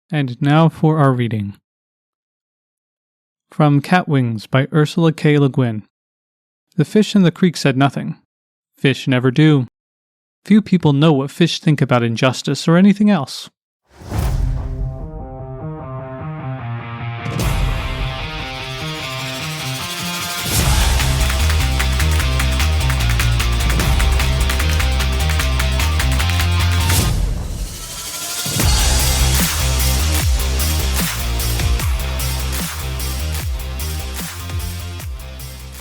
And now for our reading. From Cat Wings by Ursula K. Le Guin. The fish in the creek said nothing. Fish never do. Few people know what fish think about injustice or anything else.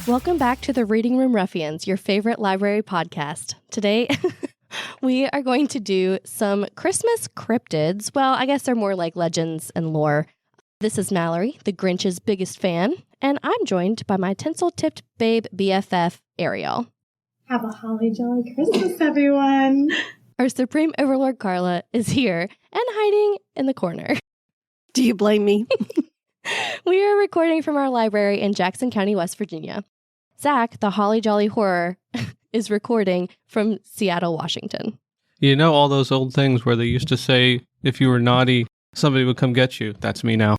Welcome back to the Reading Room Ruffians, your favorite library podcast. Today, we are going to do some Christmas cryptids. Well, I guess they're more like legends and lore. This is Mallory, the Grinch's biggest fan, and I'm joined by my tinsel-tipped babe BFF, Ariel. Have a holly jolly Christmas, everyone. Our Supreme Overlord Carla is here and hiding in the corner. Do you blame me? We are recording from our library in Jackson County, West Virginia. Zach, the Holly Jolly Horror, is recording from Seattle, Washington. You know all those old things where they used to say, if you were naughty, somebody would come get you. That's me now.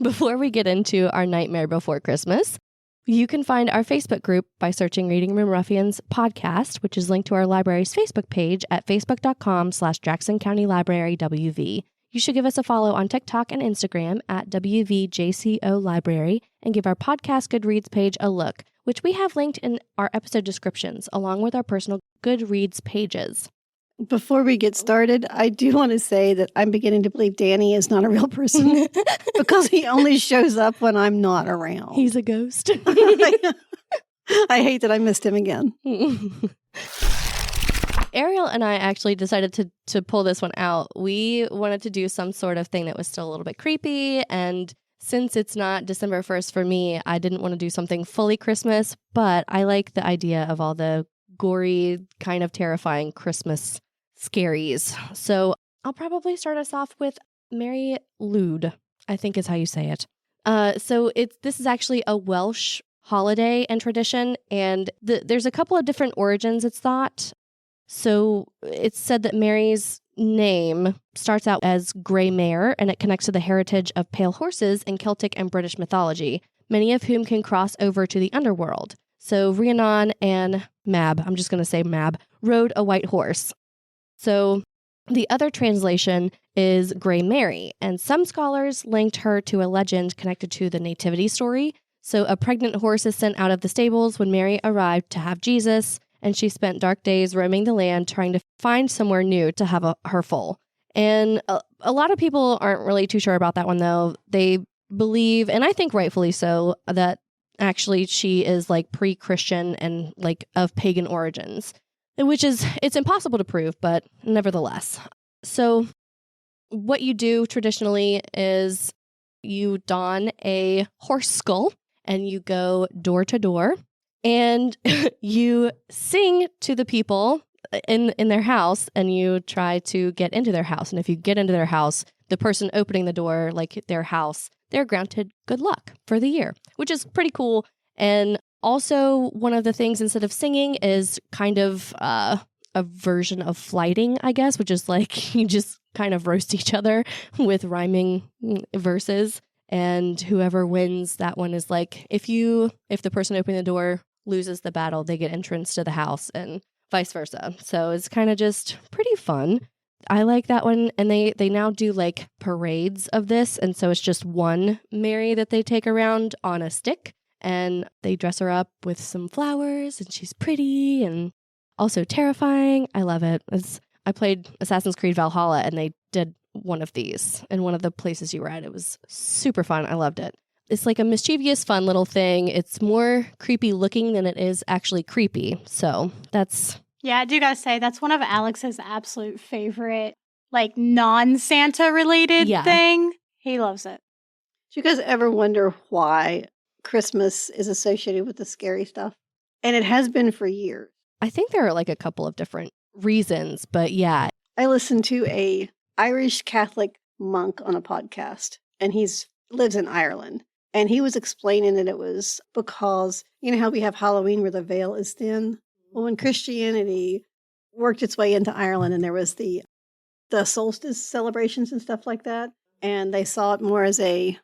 Before we get into our Nightmare Before Christmas, you can find our Facebook group by searching Reading Room Ruffians Podcast, which is linked to our library's Facebook page at facebook.com/Jackson County Library WV. You should give us a follow on TikTok and Instagram at WVJCO Library and give our podcast Goodreads page a look, which we have linked in our episode descriptions, along with our personal Goodreads pages. Before we get started, I do want to say that I'm beginning to believe Danny is not a real person because he only shows up when I'm not around. He's a ghost. I hate that I missed him again. Ariel and I actually decided to pull this one out. We wanted to do some sort of thing that was still a little bit creepy, and since it's not December 1st for me, I didn't want to do something fully Christmas, but I like the idea of all the gory, kind of terrifying Christmas scaries. So I'll probably start us off with Mary Lwyd, I think is how you say it. This is actually a Welsh holiday and tradition, and there's a couple of different origins, it's thought. So it's said that Mary's name starts out as Grey Mare, and it connects to the heritage of pale horses in Celtic and British mythology, many of whom can cross over to the underworld. So Rhiannon and Mab, I'm just going to say Mab, rode a white horse. So the other translation is Grey Mary, and some scholars linked her to a legend connected to the nativity story. So a pregnant horse is sent out of the stables when Mary arrived to have Jesus, and she spent dark days roaming the land trying to find somewhere new to have her foal. And a lot of people aren't really too sure about that one, though. They believe, and I think rightfully so, that actually she is like pre-Christian and like of pagan origins, which is, it's impossible to prove, but nevertheless. So what you do traditionally is you don a horse skull and you go door to door. And you sing to the people in their house, and you try to get into their house. And if you get into their house, the person opening the door, like their house, they're granted good luck for the year, which is pretty cool. And also, one of the things instead of singing is kind of a version of flighting, I guess, which is like you just kind of roast each other with rhyming verses. And whoever wins that one is like, if the person opening the door loses the battle, they get entrance to the house, and vice versa. So it's kind of just pretty fun. I like that one. And they now do like parades of this. And so it's just one Mary that they take around on a stick, and they dress her up with some flowers, and she's pretty and also terrifying. I love it. I played Assassin's Creed Valhalla, and they did one of these in one of the places you were at. It was super fun. I loved it. It's like a mischievous, fun little thing. It's more creepy looking than it is actually creepy. So that's... Yeah, I do gotta say, that's one of Alex's absolute favorite, like, non-Santa related thing. He loves it. Do you guys ever wonder why Christmas is associated with the scary stuff? And it has been for years. I think there are like a couple of different reasons, but yeah. I listened to a Irish Catholic monk on a podcast, and he's lives in Ireland. And he was explaining that it was because, you know how we have Halloween where the veil is thin? Well, when Christianity worked its way into Ireland and there was the the solstice celebrations and stuff like that. And they saw it more as a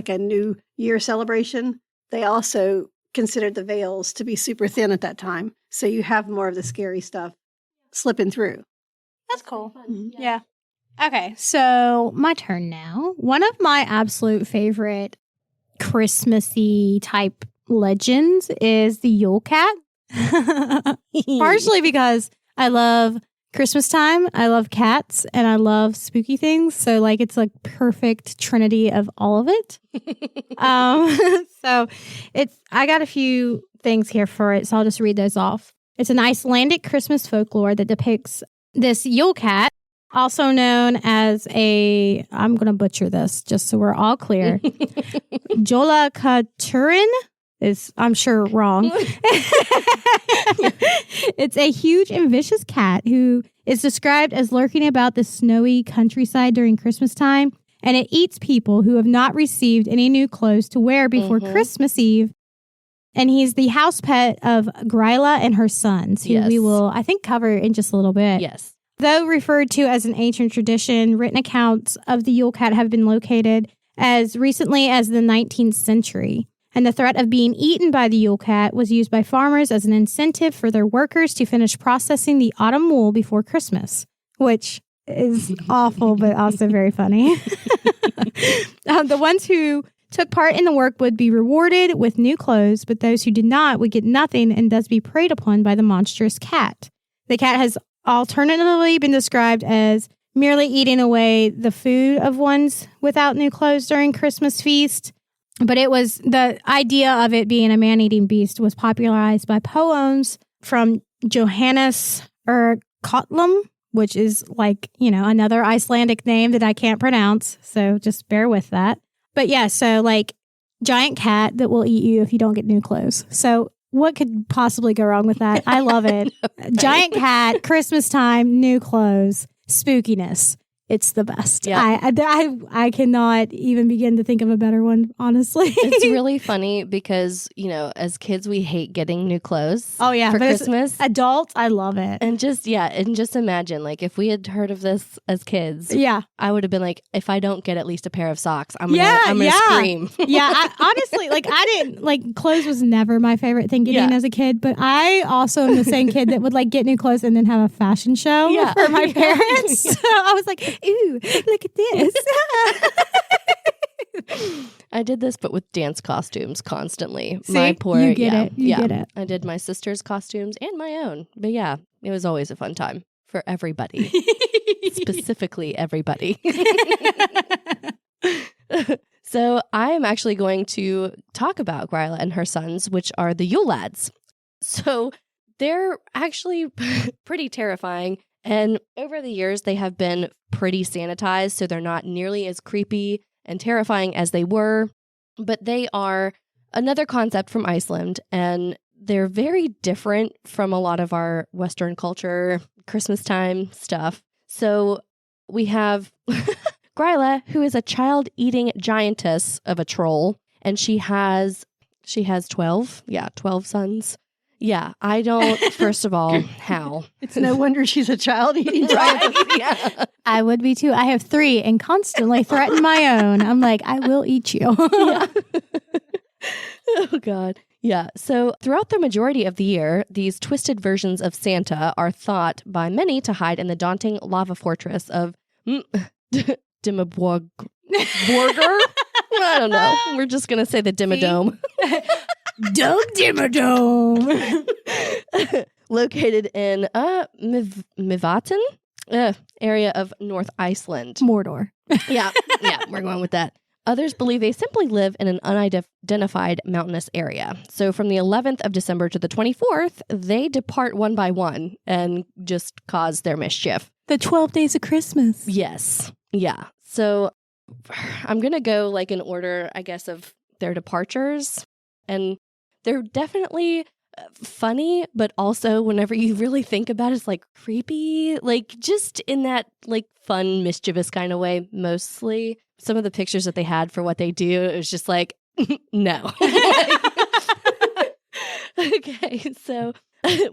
New Year celebration. They also considered the veils to be super thin at that time. So you have more of the scary stuff slipping through. That's cool. Yeah. Okay, so my turn now. One of my absolute favorite Christmassy type legends is the Yule Cat. Partially because I love Christmastime, I love cats, and I love spooky things. So like it's like perfect trinity of all of it. So I got a few things here for it, so I'll just read those off. It's an Icelandic Christmas folklore that depicts this Yule Cat, also known as I'm going to butcher this just so we're all clear. Jólakaturinn is, I'm sure, wrong. It's a huge and vicious cat who is described as lurking about the snowy countryside during Christmas time, and it eats people who have not received any new clothes to wear before Christmas Eve. And he's the house pet of Gryla and her sons, who we will, I think, cover in just a little bit. Yes. Though referred to as an ancient tradition, written accounts of the Yule Cat have been located as recently as the 19th century. And the threat of being eaten by the Yule Cat was used by farmers as an incentive for their workers to finish processing the autumn wool before Christmas, which is awful, but also very funny. The ones who took part in the work would be rewarded with new clothes, but those who did not would get nothing and thus be preyed upon by the monstrous cat. The cat has alternatively been described as merely eating away the food of ones without new clothes during Christmas feast. But it was the idea of it being a man-eating beast was popularized by poems from Johannes Kotlum, which is like, another Icelandic name that I can't pronounce. So just bear with that. But yeah, so like giant cat that will eat you if you don't get new clothes. So what could possibly go wrong with that? I love it. Right? Giant cat, Christmas time, new clothes, spookiness. It's the best. Yeah. I cannot even begin to think of a better one, honestly. It's really funny because, as kids, we hate getting new clothes. Oh, yeah. For Christmas. Adults, I love it. And just imagine, like, if we had heard of this as kids, I would have been like, if I don't get at least a pair of socks, I'm gonna scream. Honestly, I didn't, clothes was never my favorite thing getting as a kid, but I also am the same kid that would, get new clothes and then have a fashion show for my parents. So I was like, ooh, look at this. I did this, but with dance costumes constantly. See, my poor, you get it. You get it. I did my sister's costumes and my own. But yeah, it was always a fun time for everybody. Specifically everybody. So I am actually going to talk about Gryla and her sons, which are the Yule Lads. So they're actually pretty terrifying. And over the years, they have been pretty sanitized, so they're not nearly as creepy and terrifying as they were. But they are another concept from Iceland, and they're very different from a lot of our Western culture, Christmastime stuff. So we have Gryla, who is a child-eating giantess of a troll, and she has 12 sons. Yeah, I don't, first of all, how? It's no wonder she's a child-eating giant. Yeah. I would be too. I have 3 and constantly threaten my own. I'm like, I will eat you. Yeah. Oh, God. Yeah, so throughout the majority of the year, these twisted versions of Santa are thought by many to hide in the daunting lava fortress of Dimmaborg. I don't know. We're just going to say the Dimmadome. Dimmadome. Located in Mývatn area of North Iceland. Mordor. Yeah, we're going with that. Others believe they simply live in an unidentified mountainous area. So from the 11th of December to the 24th, they depart one by one and just cause their mischief. The 12 days of Christmas. Yes. Yeah. So I'm going to go in order, I guess, of their departures. And they're definitely funny, but also whenever you really think about it, it's creepy, just in that fun, mischievous kind of way. Mostly some of the pictures that they had for what they do, it was just no. Okay, so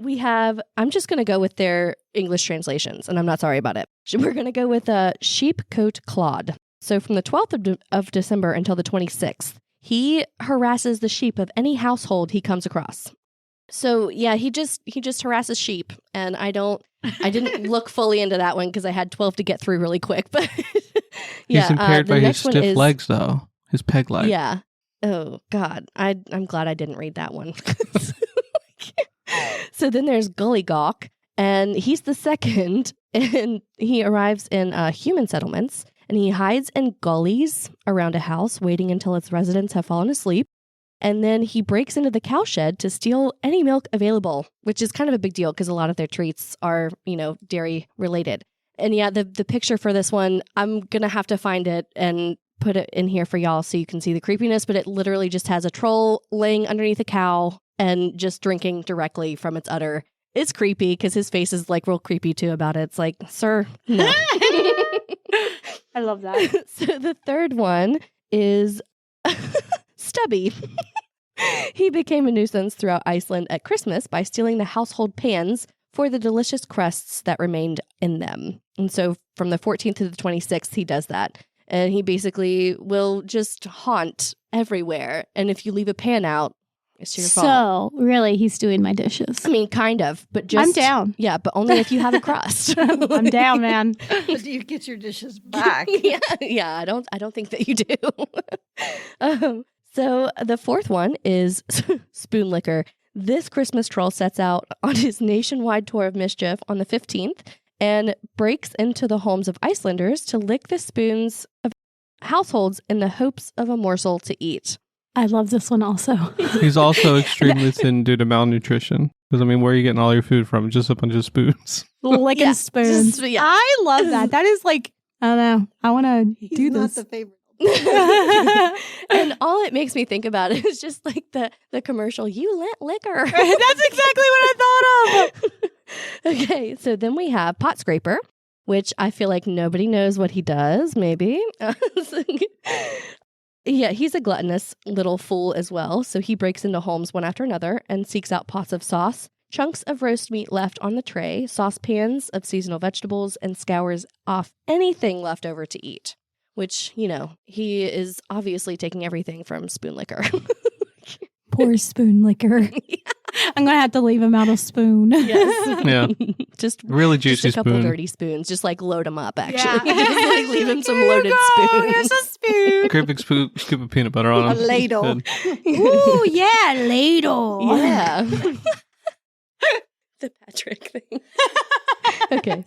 we have, I'm just going to go with their English translations, and I'm not sorry about it. We're going to go with Sheepcoat Claude. So from the 12th of December until the 26th, he harasses the sheep of any household he comes across. So yeah, he just harasses sheep, and I didn't look fully into that one because I had 12 to get through really quick. But yeah, he's impaired by his stiff legs, though. His peg leg. Yeah. Oh God, I'm glad I didn't read that one. So then there's Gullygawk, and he's the second, and he arrives in human settlements, and he hides in gullies around a house, waiting until its residents have fallen asleep. And then he breaks into the cowshed to steal any milk available, which is kind of a big deal because a lot of their treats are, dairy related. And yeah, the picture for this one, I'm going to have to find it and put it in here for y'all so you can see the creepiness, but it literally just has a troll laying underneath a cow and just drinking directly from its udder. It's creepy because his face is like real creepy too about it. It's like, sir, no. I love that. So the third one is Stubby. He became a nuisance throughout Iceland at Christmas by stealing the household pans for the delicious crusts that remained in them. And so from the 14th to the 26th, he does that. And he basically will just haunt everywhere. And if you leave a pan out, it's your fault. So, really, he's doing my dishes. I mean, kind of, but just... I'm down. Yeah, but only if you have a crust. I'm down, man. But do you get your dishes back? Yeah, I don't think that you do. So the fourth one is Spoon Licker. This Christmas troll sets out on his nationwide tour of mischief on the 15th and breaks into the homes of Icelanders to lick the spoons of households in the hopes of a morsel to eat. I love this one also. He's also extremely thin due to malnutrition. Because, where are you getting all your food from? Just a bunch of spoons. Licking spoons. Yeah. I love that. That is like, I don't know. I want to do Not this. the favorite. And all it makes me think about is just like the commercial, you lent liquor. That's exactly what I thought of. Okay, so then we have Pot Scraper, which I feel like nobody knows what he does, maybe. Yeah, he's a gluttonous little fool as well. So he breaks into homes one after another and seeks out pots of sauce, chunks of roast meat left on the tray, saucepans of seasonal vegetables, and scours off anything left over to eat. Which, he is obviously taking everything from Spoon Licker. Poor Spoon Licker. Yeah. I'm going to have to leave him out of spoon. Yes. Yeah. Just really juicy just a couple spoon. dirty spoons. Just like load them up, actually. Yeah. Just like leave him some Here you loaded go. spoons. Here's a spoon. Great big scoop of peanut butter on A him. ladle. Ooh, yeah, ladle. Yeah. The Patrick thing. Okay.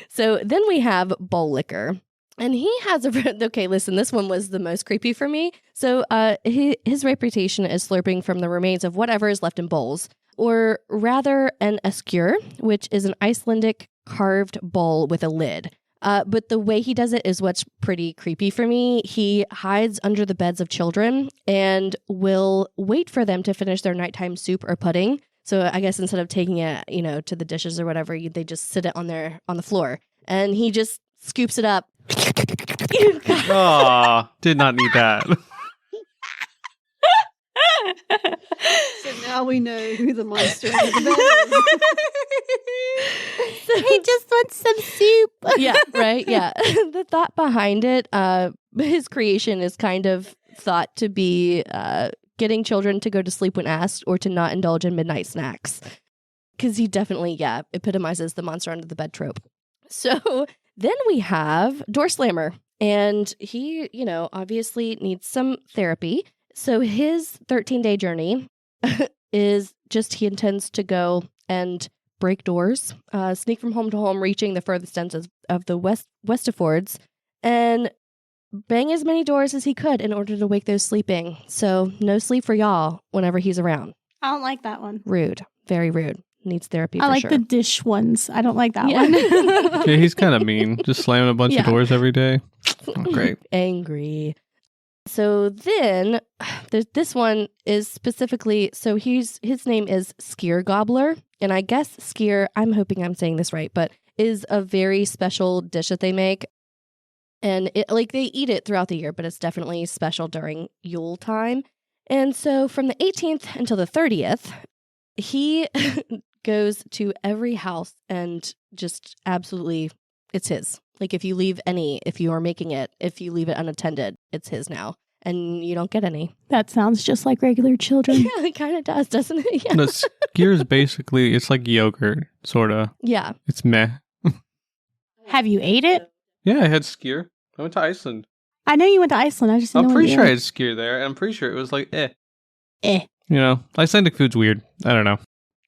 So then we have Bowl Licker. And he has okay, listen, this one was the most creepy for me. So his reputation is slurping from the remains of whatever is left in bowls, or rather an esker, which is an Icelandic carved bowl with a lid. But the way he does it is what's pretty creepy for me. He hides under the beds of children and will wait for them to finish their nighttime soup or pudding. So I guess instead of taking it, to the dishes or whatever, they just sit it on the floor. And he just scoops it up. Aw, did not need that. So now we know who the monster under the bed is. He just wants some soup. Yeah, right. Yeah. The thought behind it, his creation is kind of thought to be getting children to go to sleep when asked or to not indulge in midnight snacks. Because he definitely, epitomizes the monster under the bed trope. So then we have Door Slammer. And he, obviously needs some therapy. So his 13-day journey is just he intends to go and break doors, sneak from home to home, reaching the furthest ends of the Westaffords, and bang as many doors as he could in order to wake those sleeping. So no sleep for y'all whenever he's around. I don't like that one. Rude. Very rude. Needs therapy I for like sure. the dish ones. I don't like that Yeah. one. Yeah, he's kind of mean. Just slamming a bunch of doors every day. Oh, great. Angry. So then this one is specifically, so his name is Skyr Gobbler. And I guess Skyr, I'm hoping I'm saying this right, but is a very special dish that they make. And they eat it throughout the year, but it's definitely special during Yule time. And so from the 18th until the 30th, he goes to every house and just absolutely, it's his. Like if you are making it, if you leave it unattended, it's his now. And you don't get any. That sounds just like regular children. Yeah, it kind of does, doesn't it? Yeah. No, skyr is basically, it's like yogurt, sort of. Yeah. It's meh. Have you ate it? Yeah, I had skyr. I went to Iceland. I know you went to Iceland. I just didn't I'm know pretty what sure I you had skyr there, and I'm pretty sure it was like, ate. You know, Icelandic food's weird. I don't know.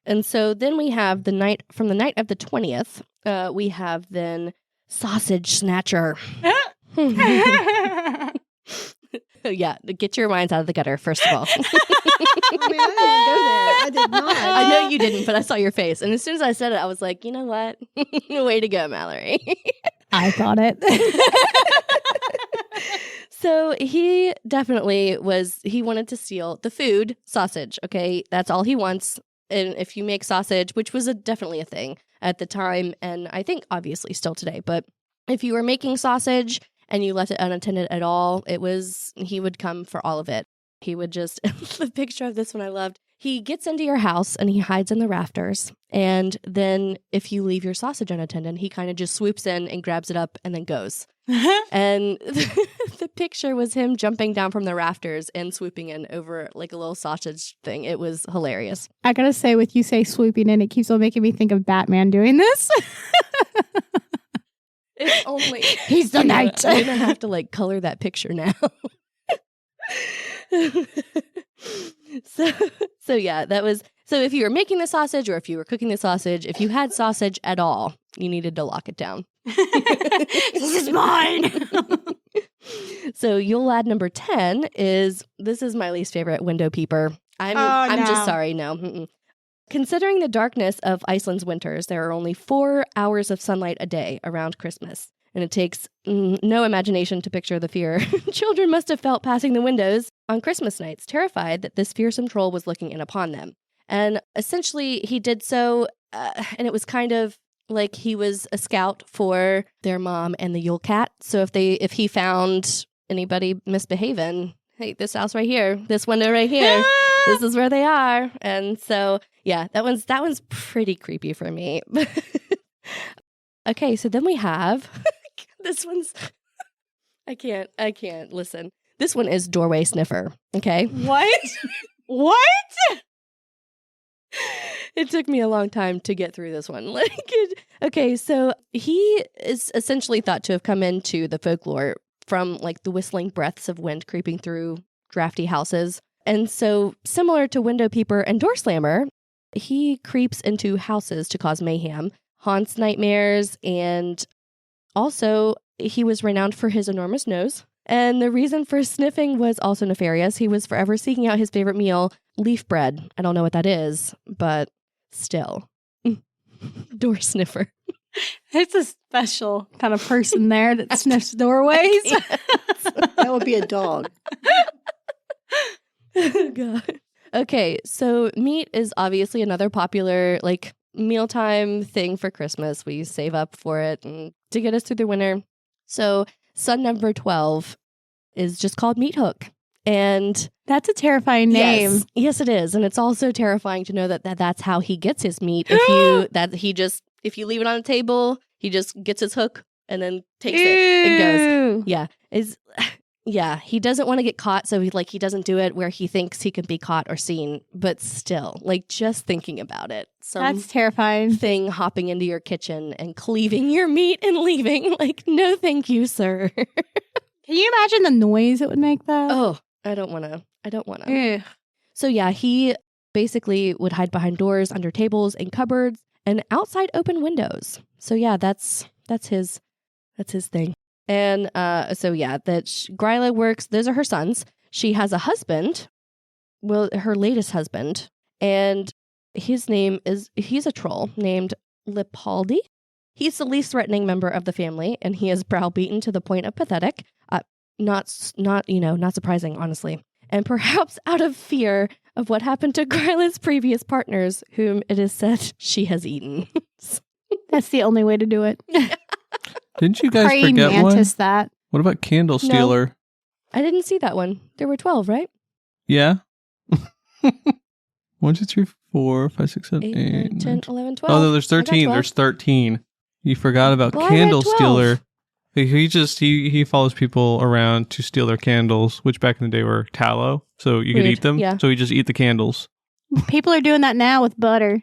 And so then we have the night of the 20th, we have then Sausage Snatcher. Yeah, get your minds out of the gutter, first of all. I mean, I didn't go there. I did not. I know you didn't, but I saw your face. And as soon as I said it, I was like, you know what? Way to go, Mallory. I thought it. So he definitely he wanted to steal the food, sausage, okay? That's all he wants. And if you make sausage, which was definitely a thing at the time, and I think obviously still today, but if you were making sausage and you left it unattended at all, he would come for all of it. He would just, the picture of this one I loved, he gets into your house and he hides in the rafters. And then if you leave your sausage unattended, he kind of just swoops in and grabs it up and then goes. And the picture was him jumping down from the rafters and swooping in over like a little sausage thing. It was hilarious. I gotta say, with you say swooping in, it keeps on making me think of Batman doing this. It's only He's the knight. I'm gonna have to like color that picture now. So yeah, that was so if you were making the sausage or if you were cooking the sausage, if you had sausage at all, you needed to lock it down. This is mine. So Yule lad number 10 is my least favorite, window peeper. I'm just sorry, no. Mm-mm. Considering the darkness of Iceland's winters, there are only 4 hours of sunlight a day around Christmas, and it takes no imagination to picture the fear children must have felt passing the windows on Christmas nights, terrified that this fearsome troll was looking in upon them. And essentially, he did so, and it was kind of like he was a scout for their mom and the Yule cat. So if he found anybody misbehaving, hey, this house right here, this window right here, this is where they are. And so, yeah, that one's pretty creepy for me. Okay, so then we have this one's I can't listen. This one is doorway sniffer. Okay. What? What? It took me a long time to get through this one. Okay, so he is essentially thought to have come into the folklore from like the whistling breaths of wind creeping through drafty houses. And so similar to window peeper and door slammer, he creeps into houses to cause mayhem, haunts nightmares, and also he was renowned for his enormous nose. And the reason for sniffing was also nefarious. He was forever seeking out his favorite meal, leaf bread. I don't know what that is, but still. Door sniffer. It's a special kind of person there that sniffs doorways. That would be a dog. Oh, God. Okay, so meat is obviously another popular like mealtime thing for Christmas. We save up for it and to get us through the winter. So son number 12 is just called Meat Hook. And that's a terrifying name. Yes, it is. And it's also terrifying to know that that's how he gets his meat. If you leave it on the table, he just gets his hook and then takes it and goes. Yeah. He doesn't want to get caught, so he doesn't do it where he thinks he can be caught or seen. But still, like just thinking about it. That's terrifying. Thing hopping into your kitchen and cleaving your meat and leaving. Like, no, thank you, sir. Can you imagine the noise it would make though? Oh, I don't want to. So yeah, he basically would hide behind doors, under tables and cupboards, and outside open windows. So yeah, that's his thing. And so yeah, that Gryla works. Those are her sons. She has a husband, well, her latest husband, and he's a troll named Lipaldi. He's the least threatening member of the family, and he is browbeaten to the point of pathetic. Not surprising, honestly. And perhaps out of fear of what happened to Gryla's previous partners, whom it is said she has eaten. That's the only way to do it. Didn't you guys Praying forget mantis one? That. What about Candle Stealer? No, I didn't see that one. There were 12, right? Yeah. 1, 2, 3, 4, 5, 6, 7, 8, 8, 9, 10, 11, 12. Oh, no, there's 13. There's 13. You forgot about Well, I read Candle 12. Stealer. He follows people around to steal their candles, which back in the day were tallow, so you could Weird, eat them. yeah. So he just eat the candles. People are doing that now with butter.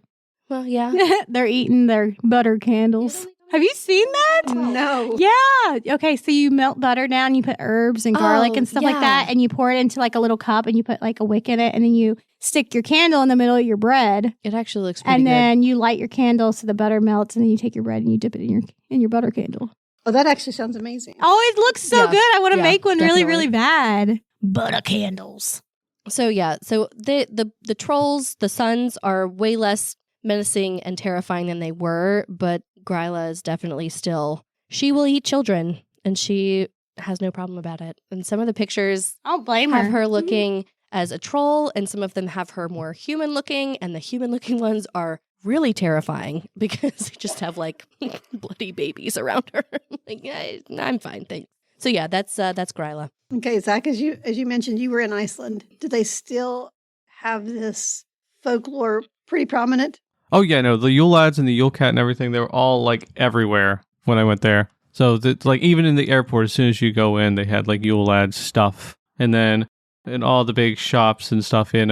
Well, yeah. They're eating their butter candles. Have you seen that? No. Yeah. Okay, so you melt butter down, you put herbs and garlic Oh, and stuff like yeah. that, and you pour it into like a little cup and you put like a wick in it, and then you stick your candle in the middle of your bread, It actually looks pretty and good. then you light your candle so the butter melts, and then you take your bread and you dip it in your butter candle. Oh, that actually sounds amazing. Oh, it looks so Yeah. good. I want to Yeah, make one definitely. really, really bad. Butter candles. So yeah, so the trolls, the sons are way less menacing and terrifying than they were, but Gryla is definitely still, she will eat children and she has no problem about it. And some of the pictures I don't blame have her looking as a troll and some of them have her more human looking, and the human looking ones are really terrifying because they just have like bloody babies around her. Like, yeah, I'm fine, thanks. So yeah, that's Gryla. Okay, Zach, as you mentioned, you were in Iceland. Do they still have this folklore pretty prominent? Oh, yeah, no, the Yule lads and the Yule cat and everything, they were all, like, everywhere when I went there. So, like, even in the airport, as soon as you go in, they had, like, Yule lads stuff. And then in all the big shops and stuff in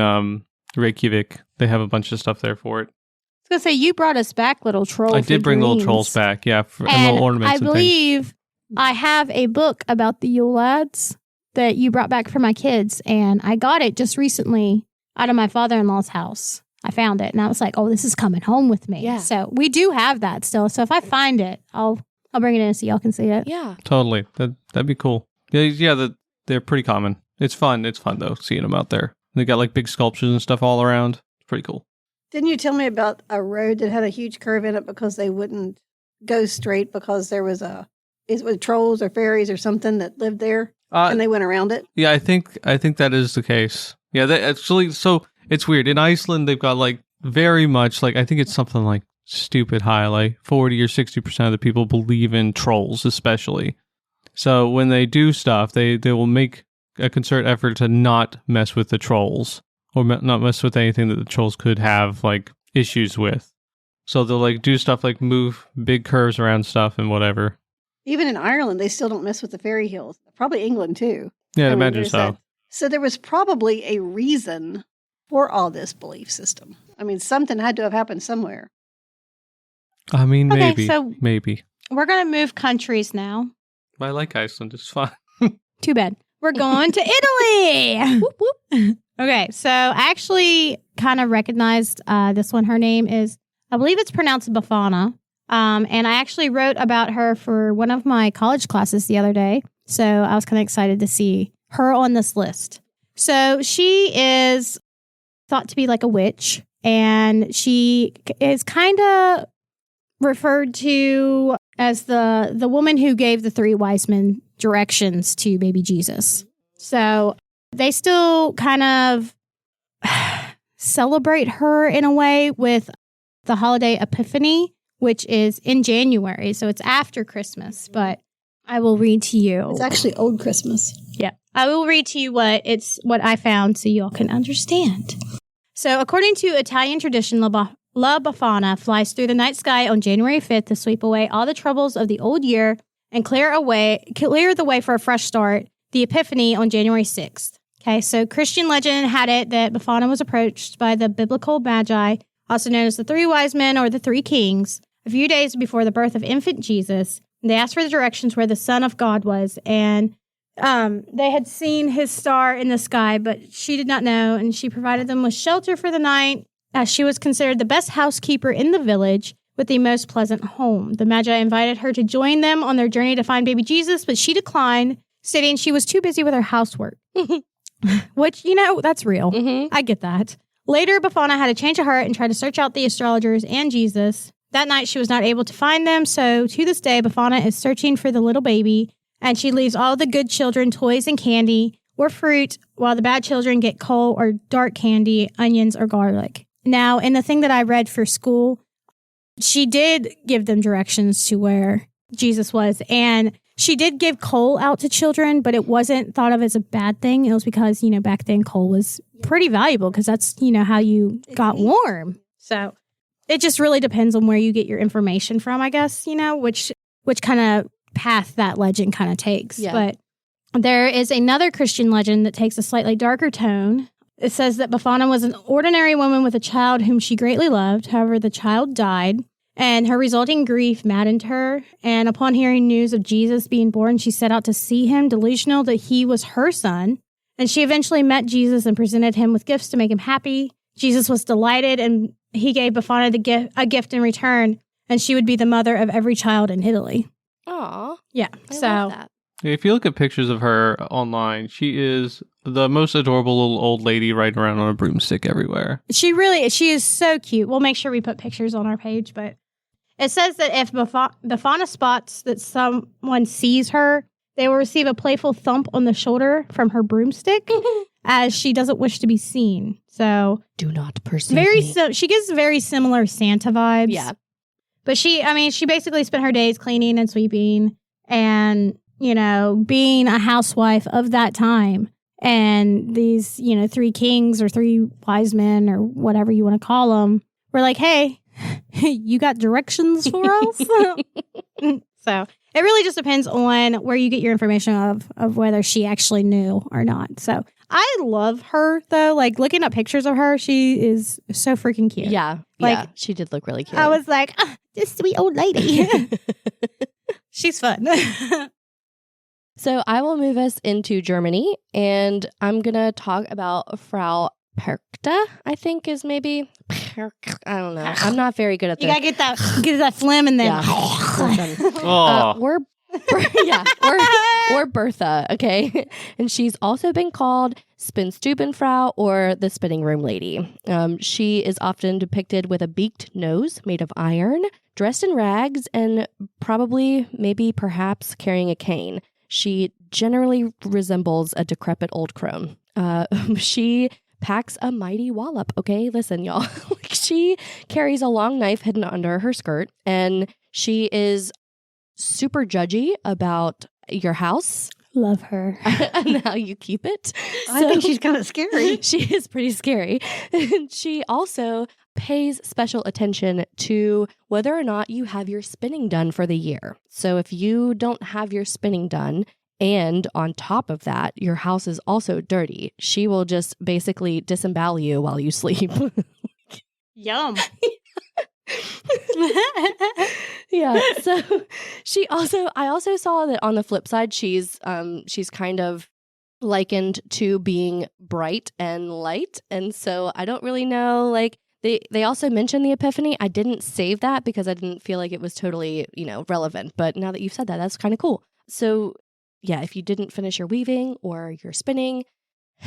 Reykjavik, they have a bunch of stuff there for it. I was going to say, you brought us back little troll I did bring little trolls figurines. back, yeah, and And little ornaments I and things. believe I have a book about the Yule lads that you brought back for my kids, and I got it just recently out of my father-in-law's house. I found it, and I was like, "Oh, this is coming home with me." Yeah. So we do have that still. So if I find it, I'll bring it in so y'all can see it. Yeah. Totally. That'd be cool. Yeah, they're pretty common. It's fun. It's fun, though, seeing them out there. They got, like, big sculptures and stuff all around. It's pretty cool. Didn't you tell me about a road that had a huge curve in it because they wouldn't go straight because there was is it with trolls or fairies or something that lived there and they went around it? Yeah, I think that is the case. Yeah, they actually. So it's weird. In Iceland, they've got like very much like I think it's something like stupid high, like 40 or 60% of the people believe in trolls, especially. So when they do stuff, they will make a concerted effort to not mess with the trolls or not mess with anything that the trolls could have like issues with. So they'll like do stuff like move big curves around stuff and whatever. Even in Ireland, they still don't mess with the fairy hills. Probably England too. Yeah, I'd I mean, imagine there's so. that. So there was probably a reason for all this belief system. I mean, something had to have happened somewhere. I mean, Okay, maybe, so- maybe. We're going to move countries now. I like Iceland. It's fun. Too bad. We're going to Italy. Whoop, whoop. Okay, so I actually kind of recognized this one. Her name is, I believe it's pronounced Befana. And I actually wrote about her for one of my college classes the other day. So I was kind of excited to see her on this list. So she is thought to be like a witch, and she is kind of referred to as the woman who gave the three wise men directions to baby Jesus. So they still kind of celebrate her in a way with the holiday Epiphany, which is in January. So it's after Christmas, but I will read to you. It's actually old Christmas. Yeah. I will read to you what I found so y'all can understand. So according to Italian tradition, La Befana flies through the night sky on January 5th to sweep away all the troubles of the old year and clear the way for a fresh start, the Epiphany on January 6th. Okay, so Christian legend had it that Befana was approached by the biblical Magi, also known as the three wise men or the three kings, a few days before the birth of infant Jesus. They asked for the directions where the Son of God was, and they had seen his star in the sky, but she did not know, and she provided them with shelter for the night, as she was considered the best housekeeper in the village with the most pleasant home. The Magi invited her to join them on their journey to find baby Jesus, but she declined, stating she was too busy with her housework. Which, that's real. Mm-hmm. I get that. Later, Befana had a change of heart and tried to search out the astrologers and Jesus. That night, she was not able to find them, so to this day, Befana is searching for the little baby, and she leaves all the good children toys and candy or fruit, while the bad children get coal or dark candy, onions, or garlic. Now, in the thing that I read for school, she did give them directions to where Jesus was, and She did give coal out to children, but it wasn't thought of as a bad thing. It was because, back then coal was pretty valuable because that's, how you got warm. So it just really depends on where you get your information from, I guess, which kind of path that legend kind of takes. Yeah. But there is another Christian legend that takes a slightly darker tone. It says that Befana was an ordinary woman with a child whom she greatly loved. However, the child died, and her resulting grief maddened her. And upon hearing news of Jesus being born, she set out to see him, delusional that he was her son. And she eventually met Jesus and presented him with gifts to make him happy. Jesus was delighted, and he gave Befana a gift in return, and she would be the mother of every child in Italy. Aw. Yeah. I love that. If you look at pictures of her online, she is the most adorable little old lady riding around on a broomstick everywhere. She is so cute. We'll make sure we put pictures on our page, but it says that if Befana spots that someone sees her, they will receive a playful thump on the shoulder from her broomstick as she doesn't wish to be seen. So do not pursue me. She gives very similar Santa vibes. Yeah. But she basically spent her days cleaning and sweeping and, being a housewife of that time. And these, 3 kings or 3 wise men or whatever you want to call them were like, hey, you got directions for us? So it really just depends on where you get your information of whether she actually knew or not. So I love her, though. Like, looking up pictures of her, she is so freaking cute. Yeah. She did look really cute. I was like, this sweet old lady. She's fun. So I will move us into Germany, and I'm going to talk about Frau Perkta, I think is maybe. I don't know. I'm not very good at this. You got to get that phlegm in there. Yeah. Or Bertha, okay? And she's also been called Spinstubenfrau or the spinning room lady. She is often depicted with a beaked nose made of iron, dressed in rags, and perhaps carrying a cane. She generally resembles a decrepit old crone. She packs a mighty wallop, okay? Listen, y'all. She carries a long knife hidden under her skirt, and she is super judgy about your house. Love her. And how you keep it. I think she's kind of scary. She is pretty scary. And she also pays special attention to whether or not you have your spinning done for the year. So if you don't have your spinning done, and on top of that, your house is also dirty, she will just basically disembowel you while you sleep. Yum. Yeah. So I also saw that on the flip side, she's kind of likened to being bright and light. And so I don't really know, like, they also mentioned the Epiphany. I didn't save that because I didn't feel like it was totally, relevant. But now that you've said that, that's kind of cool. So yeah, if you didn't finish your weaving or your spinning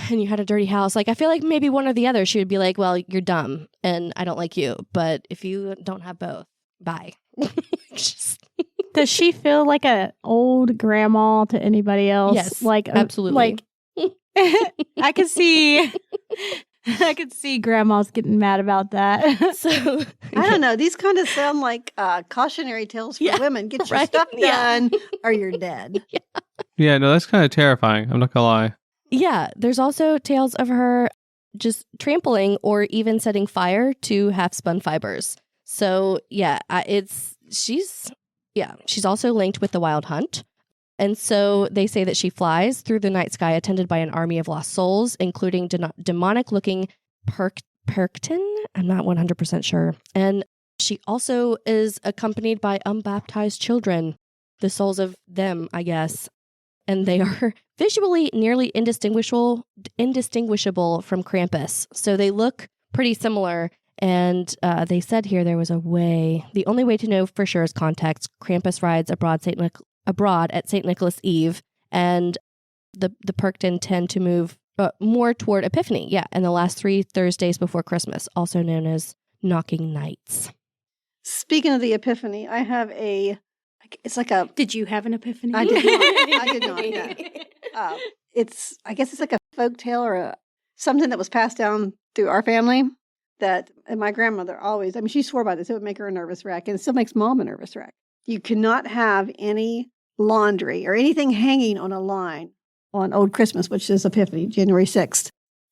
and you had a dirty house, like, I feel like maybe one or the other, she would be like, well, you're dumb and I don't like you. But if you don't have both, bye. Does she feel like an old grandma to anybody else? Yes, like absolutely. I could see grandmas getting mad about that. So I don't know. These kind of sound like cautionary tales for women. Get your stuff done or you're dead. Yeah, no, that's kind of terrifying. I'm not going to lie. Yeah, there's also tales of her just trampling or even setting fire to half-spun fibers. So yeah, she's also linked with the wild hunt. And so they say that she flies through the night sky attended by an army of lost souls, including demonic-looking Perkten. I'm not 100% sure. And she also is accompanied by unbaptized children, the souls of them, I guess. And they are visually nearly indistinguishable from Krampus. So they look pretty similar. And they said here there was a way. The only way to know for sure is context. Krampus rides abroad at St. Nicholas Eve, and the Perkten tend to move more toward Epiphany. Yeah, and the last 3 Thursdays before Christmas, also known as knocking nights. Speaking of the Epiphany, I have it's like a... Did you have an epiphany? I did not. I did not. No. I guess it's like a folk tale or something that was passed down through our family and my grandmother always, she swore by this. It would make her a nervous wreck, and it still makes Mom a nervous wreck. You cannot have any laundry or anything hanging on a line on Old Christmas, which is Epiphany, January 6th.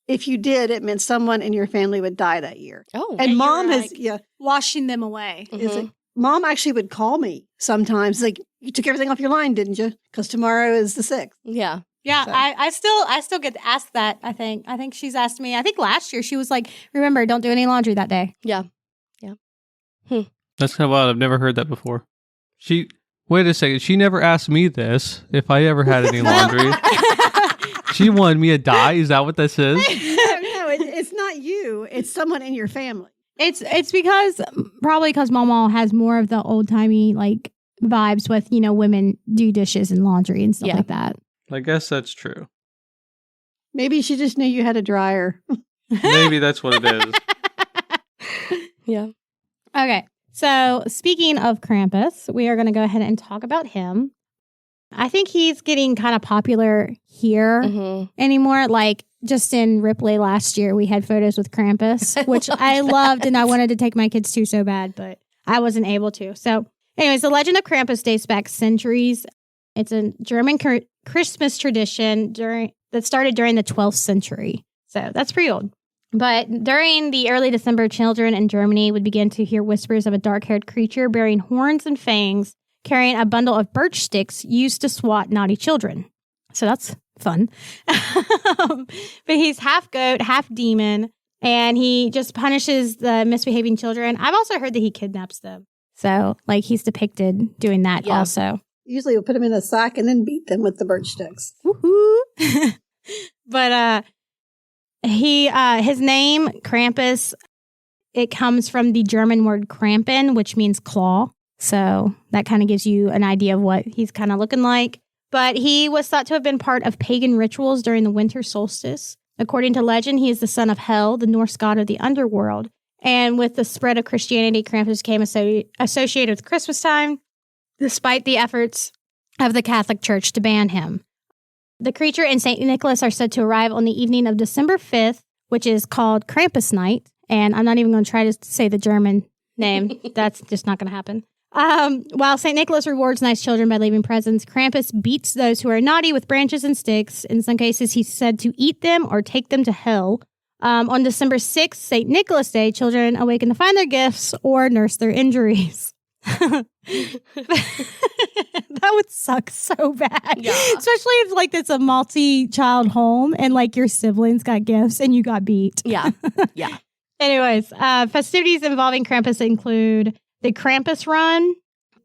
If you did, it meant someone in your family would die that year. Oh. And you mom were, has, like, washing them away. is it, mom actually would call me sometimes, like, you took everything off your line, didn't you? Because tomorrow is the 6th. Yeah. Yeah, So- I still get asked that, I think. I think she's asked me. I think last year she was like, remember, don't do any laundry that day. Yeah. That's kind of wild. I've never heard that before. Wait a second. She never asked me this if I ever had any laundry. She wanted me to die. Is that what this is? No, it's not you. It's someone in your family. It's because, probably because Mama has more of the old-timey, like, vibes with, women do dishes and laundry and stuff Yeah. like that. I guess that's true. Maybe she just knew you had a dryer. Maybe that's what it is. Yeah. Okay, so speaking of Krampus, we are going to go ahead and talk about him. I think he's getting kind of popular here anymore. Like, just in Ripley last year, we had photos with Krampus, which I loved and I wanted to take my kids to so bad, but I wasn't able to. So, anyways, the legend of Krampus dates back centuries. It's a German Christmas tradition that started during the 12th century. So that's pretty old. But during the early December, children in Germany would begin to hear whispers of a dark-haired creature bearing horns and fangs, carrying a bundle of birch sticks used to swat naughty children. So that's fun. But he's half goat, half demon, and he just punishes the misbehaving children. I've also heard that he kidnaps them. So, like, he's depicted doing that also. Usually we'll put them in a sack and then beat them with the birch sticks. Woohoo! But his name, Krampus, it comes from the German word Krampen, which means claw. So that kind of gives you an idea of what he's kind of looking like. But he was thought to have been part of pagan rituals during the winter solstice. According to legend, he is the son of Hel, the Norse god of the underworld. And with the spread of Christianity, Krampus became associated with Christmastime, despite the efforts of the Catholic Church to ban him. The creature and St. Nicholas are said to arrive on the evening of December 5th, which is called Krampus Night. And I'm not even going to try to say the German name. That's just not going to happen. While St. Nicholas rewards nice children by leaving presents, Krampus beats those who are naughty with branches and sticks. In some cases, he's said to eat them or take them to hell. On December 6th, St. Nicholas Day, children awaken to find their gifts or nurse their injuries. That would suck so bad. Yeah. Especially if, like, it's a multi-child home and, like, your siblings got gifts and you got beat. Yeah. Yeah. Anyways, festivities involving Krampus include the Krampus Run.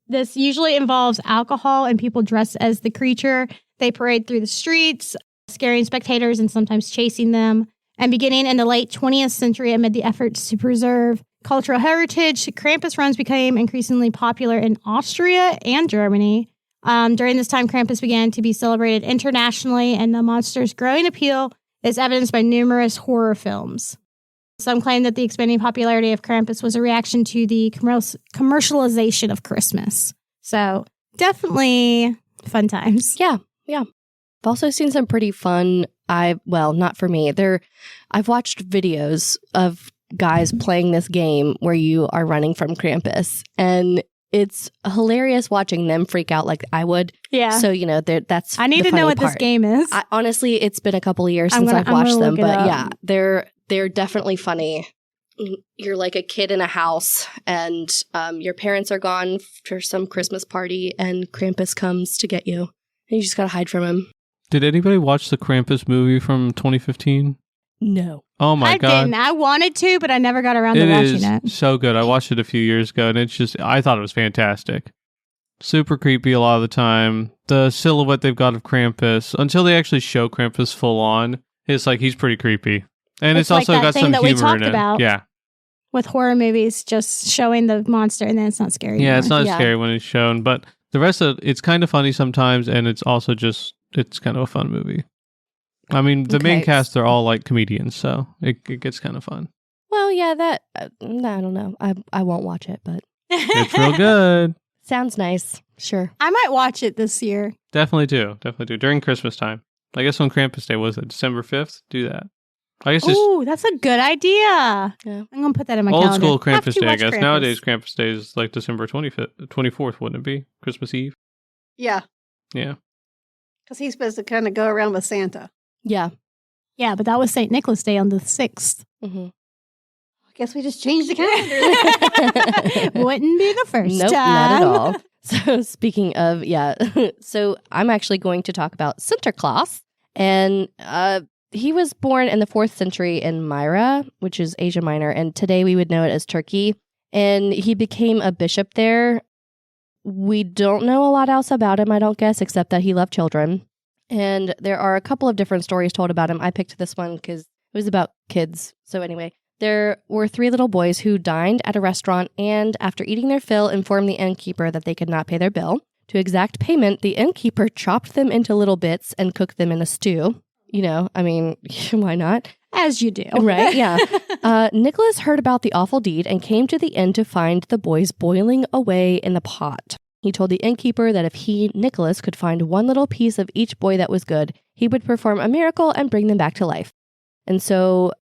This usually involves alcohol and people dressed as the creature. They parade through the streets, scaring spectators and sometimes chasing them. And beginning in the late 20th century, amid the efforts to preserve cultural heritage, Krampus runs became increasingly popular in Austria and Germany. During this time, Krampus began to be celebrated internationally, and the monster's growing appeal is evidenced by numerous horror films. Some claim that the expanding popularity of Krampus was a reaction to the commercialization of Christmas. So definitely fun times. Yeah. Yeah. I've also seen some pretty fun, not for me. I've watched videos of guys playing this game where you are running from Krampus, and it's hilarious watching them freak out like I would. Yeah. So, that's I need the to know funny what this part. game is. Honestly, it's been a couple of years since I've watched them, but yeah, they're definitely funny. You're like a kid in a house, and your parents are gone for some Christmas party, and Krampus comes to get you, and you just gotta hide from him. Did anybody watch the Krampus movie from 2015? No. Oh my God. I didn't. I wanted to, but I never got around to watching it. It is so good. I watched it a few years ago, and I thought it was fantastic. Super creepy a lot of the time. The silhouette they've got of Krampus, until they actually show Krampus full on, it's like he's pretty creepy. And it's like also that got thing some that we humor talked in it. about. Yeah. With horror movies, just showing the monster and then it's not scary Yeah, anymore. it's not Yeah. scary when it's shown, but the rest of it's kind of funny sometimes, and it's also it's kind of a fun movie. I mean, the main Okay. cast, they're all like comedians, so it gets kind of fun. Well, yeah, that I don't know. I won't watch it, but It's real good. sounds nice. Sure. I might watch it this year. Definitely do. During Christmas time. I guess on Krampus Day, was it December 5th? Do that. I guess just Ooh, that's a good idea. Yeah. I'm going to put that in my old calendar. school Have Krampus to Day, I watch guess. Krampus. Nowadays, Krampus Day is like December 24th, wouldn't it be? Christmas Eve? Yeah. Yeah. Because he's supposed to kind of go around with Santa. Yeah. Yeah, but that was St. Nicholas Day on the 6th. Mm-hmm. I guess we just changed the calendar. Wouldn't be the first Nope, time. not at all. So speaking of, so I'm actually going to talk about Sinterklaas. And he was born in the 4th century in Myra, which is Asia Minor. And today we would know it as Turkey. And he became a bishop there. We don't know a lot else about him, I don't guess, except that he loved children. And there are a couple of different stories told about him. I picked this one because it was about kids. So anyway, there were 3 little boys who dined at a restaurant and after eating their fill informed the innkeeper that they could not pay their bill. To exact payment, the innkeeper chopped them into little bits and cooked them in a stew. You know, I mean, why not? As you do. Right, yeah. Nicholas heard about the awful deed and came to the inn to find the boys boiling away in the pot. He told the innkeeper that if he, Nicholas, could find one little piece of each boy that was good, he would perform a miracle and bring them back to life. And so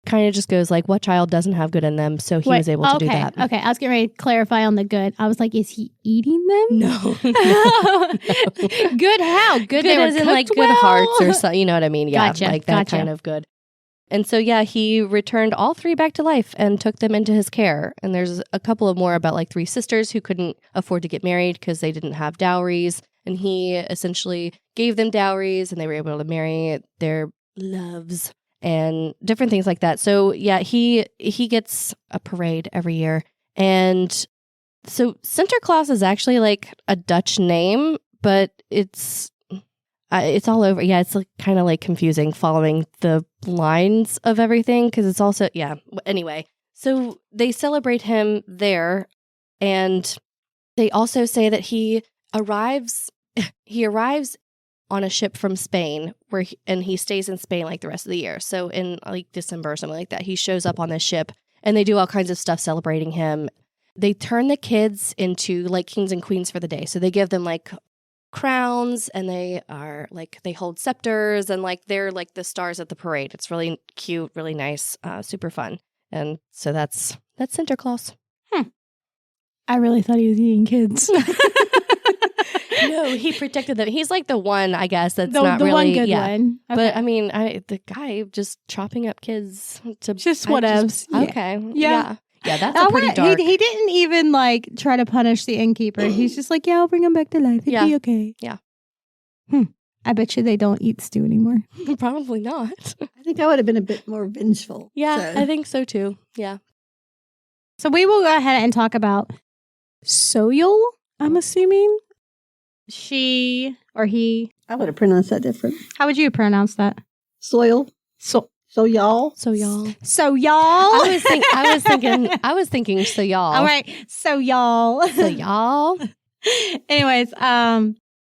kind of just goes like, what child doesn't have good in them? So he was able to do that. Okay, I was getting ready to clarify on the good. I was like, is he eating them? No. Good how? Good Good they were as in like cooked good well? hearts or something. You know what I mean? Yeah, Gotcha, like that gotcha. kind of good. And so, yeah, he returned all 3 back to life and took them into his care. And there's a couple of more about like 3 sisters who couldn't afford to get married because they didn't have dowries. And he essentially gave them dowries and they were able to marry their loves and different things like that. So, yeah, he gets a parade every year. And so Sinterklaas is actually like a Dutch name, but it's all over. Yeah, it's like, kind of like confusing following the lines of everything because it's also, yeah. Anyway, so they celebrate him there, and they also say that he arrives on a ship from Spain and he stays in Spain like the rest of the year. So in like December or something like that, he shows up on this ship and they do all kinds of stuff celebrating him. They turn the kids into like kings and queens for the day. So they give them like crowns and they hold scepters and like they're like the stars at the parade. It's really cute, really nice, super fun. And so that's Sinterklaas. I really thought he was eating kids. No, he protected them. He's like the one, I guess, that's the not really one good yeah. one. Okay. But I mean, the guy just chopping up kids to Just whatevs. Yeah. Okay, Yeah. yeah. That's a pretty dark. He didn't even like try to punish the innkeeper. He's just like, yeah, I'll bring him back to life. It'll be okay. Yeah. I bet you they don't eat stew anymore. Probably not. I think I would have been a bit more vengeful. Yeah, so. I think so too. Yeah. So we will go ahead and talk about Soyul, I'm assuming. She or he. I would have pronounced that different. How would you pronounce that? Soil. So y'all. So y'all. So y'all. I was thinking. So y'all. All right. So y'all. So y'all. Anyways,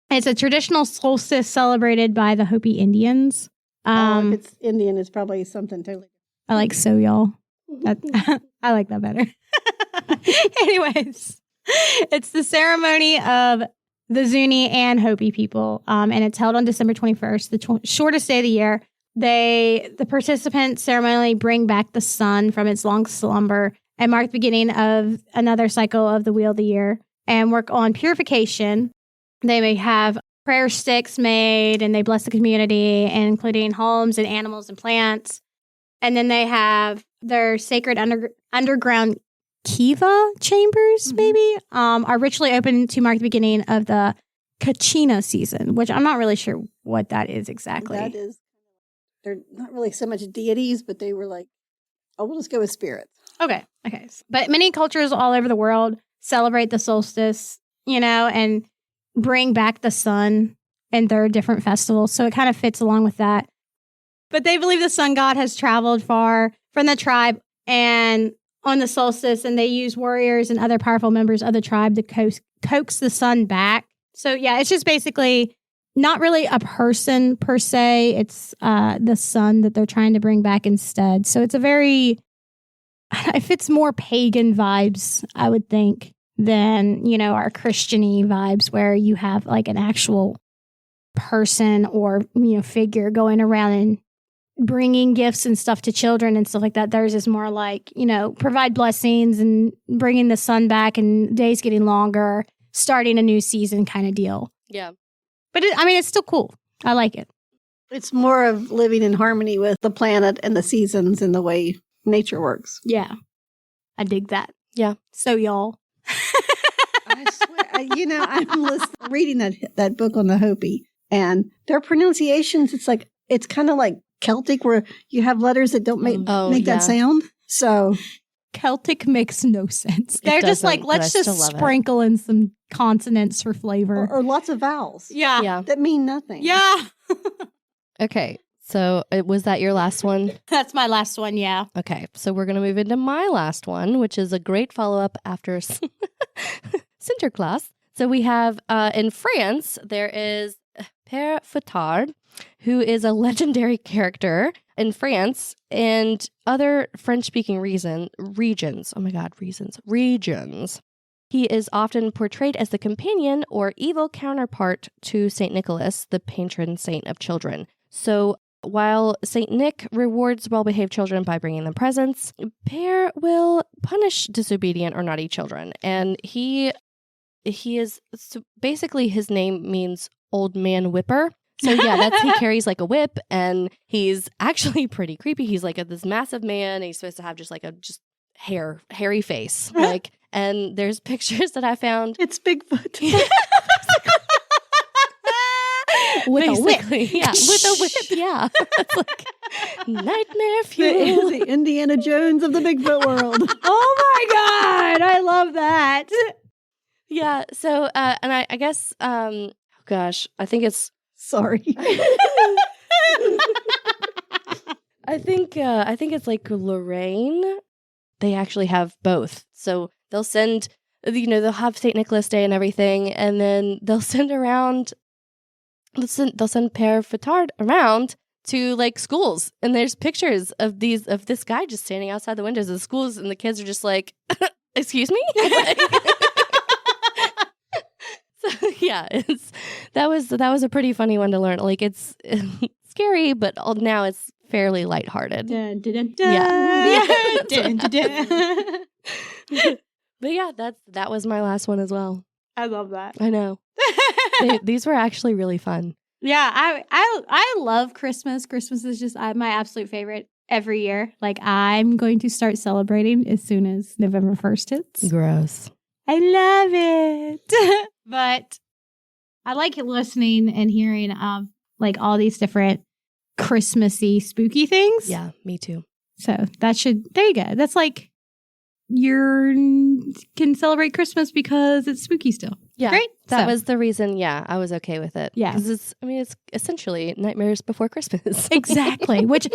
it's a traditional solstice celebrated by the Hopi Indians. If it's Indian, it's probably something totally I like so y'all. I like that better. Anyways, it's the ceremony of the Zuni and Hopi people, and it's held on December 21st, the shortest day of the year. The participants ceremonially bring back the sun from its long slumber and mark the beginning of another cycle of the wheel of the year and work on purification. They may have prayer sticks made and they bless the community, including homes and animals and plants. And then they have their sacred underground kiva chambers, maybe, are ritually open to mark the beginning of the Kachina season, which I'm not really sure what that is exactly. That is, they're not really so much deities, but they were like, we'll just go with spirits. Okay. But many cultures all over the world celebrate the solstice, and bring back the sun in their different festivals. So it kind of fits along with that. But they believe the sun god has traveled far from the tribe and on the solstice, and they use warriors and other powerful members of the tribe to coax the sun back. So yeah, it's just basically not really a person per se. It's the sun that they're trying to bring back instead. So it's it fits more pagan vibes, I would think, than, our Christian-y vibes where you have like an actual person or, figure going around and bringing gifts and stuff to children and stuff like that. Theirs is more like, provide blessings and bringing the sun back and days getting longer, starting a new season kind of deal. Yeah. But it's still cool. I like it. It's more of living in harmony with the planet and the seasons and the way nature works. Yeah. I dig that. Yeah. So y'all. I swear, I'm reading that book on the Hopi, and their pronunciations, it's kind of like Celtic, where you have letters that don't make that sound. So Celtic makes no sense. They're just like, let's just sprinkle in some consonants for flavor. Or lots of vowels. Yeah. That mean nothing. Yeah. Okay. So was that your last one? That's my last one, yeah. Okay. So we're going to move into my last one, which is a great follow-up after Sinterklaas. So we have in France, there is Père Fouettard, who is a legendary character in France and other French-speaking regions. Oh my God, regions. He is often portrayed as the companion or evil counterpart to St. Nicholas, the patron saint of children. So while St. Nick rewards well-behaved children by bringing them presents, Père will punish disobedient or naughty children. And he is, so basically his name means old man whipper. So yeah, he carries like a whip, and he's actually pretty creepy. He's like this massive man, and he's supposed to have just like a hairy face. And there's pictures that I found. It's Bigfoot. With a whip. Yeah, with a whip. Yeah. It's like nightmare fuel. The Indiana Jones of the Bigfoot world. Oh my God. I love that. Yeah. So, and I guess, oh gosh, I think it's. Sorry. I think it's like Lorraine. They actually have both. So they'll send, they'll have St. Nicholas Day and everything, and then they'll send around. They'll send Père Fouettard around to like schools, and there's pictures of this guy just standing outside the windows of the schools, and the kids are just like, "Excuse me." So yeah, that was a pretty funny one to learn. Like it's scary, but now it's fairly lighthearted. Dun, dun, dun, dun. Yeah. Dun, dun, dun. But yeah, that was my last one as well. I love that. I know. These were actually really fun. Yeah, I love Christmas. Christmas is just my absolute favorite every year. Like, I'm going to start celebrating as soon as November 1st hits. Gross. I love it. But I like listening and hearing like all these different Christmassy, spooky things. Yeah, me too. So there you go. That's like, you can celebrate Christmas because it's spooky still. Yeah. Great. That was the reason, I was okay with it. Yeah. Because it's essentially Nightmares Before Christmas. Exactly. Which,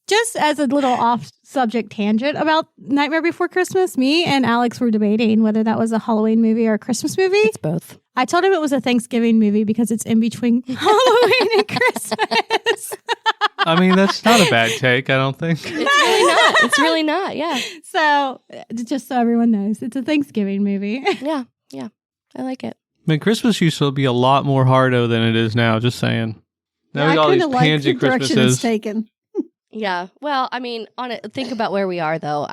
just as a little off-subject tangent about Nightmare Before Christmas, me and Alex were debating whether that was a Halloween movie or a Christmas movie. It's both. I told him it was a Thanksgiving movie because it's in between Halloween and Christmas. I mean, that's not a bad take, I don't think. It's really not. It's really not, yeah. So, just so everyone knows, it's a Thanksgiving movie. Yeah. I like it. I mean, Christmas used to be a lot more hardo than it is now, just saying. Now we got all these pansy the direction it's Christmases. taken. Yeah. Well, I mean, think about where we are, though.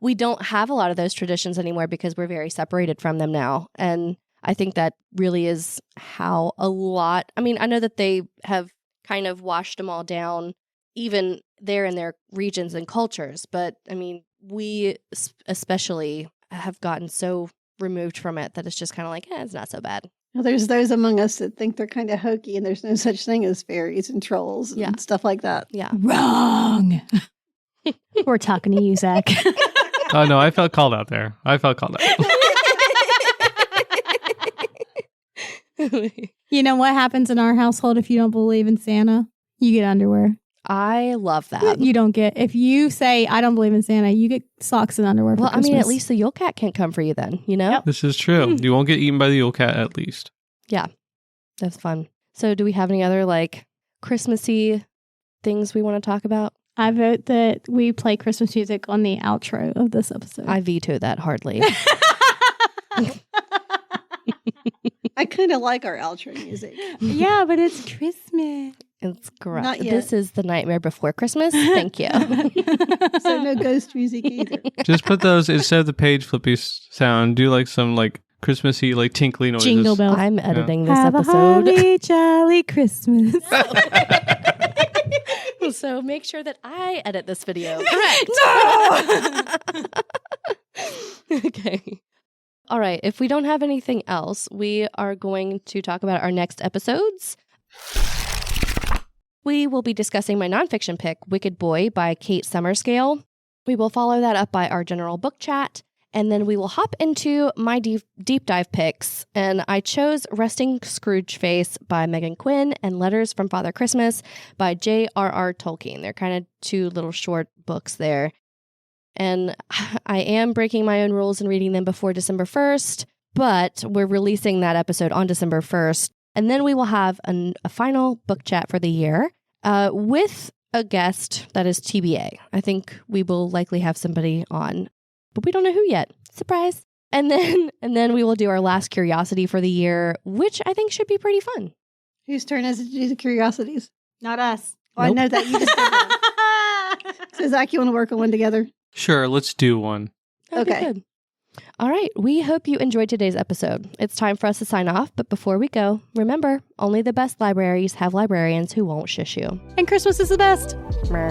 We don't have a lot of those traditions anymore because we're very separated from them now. And I think that really is how a lot, I mean, I know that they have kind of washed them all down, even there in their regions and cultures. But I mean, we especially have gotten so removed from it that it's just kind of like, it's not so bad. Well, there's those among us that think they're kind of hokey and there's no such thing as fairies and trolls and stuff like that. Yeah. Wrong. We're talking to you, Zach. Oh, no, I felt called out there. You know what happens in our household if you don't believe in Santa? You get underwear. I love that. You don't get, if you say, I don't believe in Santa, you get socks and underwear for Christmas. I mean, at least the Yule Cat can't come for you then, you know? Yep. This is true. You won't get eaten by the Yule Cat, at least. Yeah, that's fun. So do we have any other, like, Christmassy things we want to talk about? I vote that we play Christmas music on the outro of this episode. I veto that hardly. I kind of like our outro music. Yeah, but it's Christmas. It's great. Not yet. This is the Nightmare Before Christmas. Thank you. So no ghost music either. Just put those, instead of the page flippy sound, do like some like Christmassy, like tinkly noises. Jingle bells. I'm editing this Have episode. a holly jolly Christmas. So make sure that I edit this video. Correct. No! Okay. All right. If we don't have anything else, we are going to talk about our next episodes. We will be discussing my nonfiction pick, Wicked Boy by Kate Summerscale. We will follow that up by our general book chat. And then we will hop into my deep dive picks. And I chose Resting Scrooge Face by Megan Quinn and Letters from Father Christmas by J.R.R. Tolkien. They're kind of two little short books there. And I am breaking my own rules and reading them before December 1st, but we're releasing that episode on December 1st. And then we will have a final book chat for the year with a guest that is TBA. I think we will likely have somebody on, but we don't know who yet. Surprise. And then we will do our last curiosity for the year, which I think should be pretty fun. Whose turn is it to do the curiosities? Not us. Oh, Nope. I know that. You just did one. So, Zach, you want to work on one together? Sure, let's do one. That'd be Okay. good. All right. We hope you enjoyed today's episode. It's time for us to sign off. But before we go, remember, only the best libraries have librarians who won't shush you. And Christmas is the best. Meh.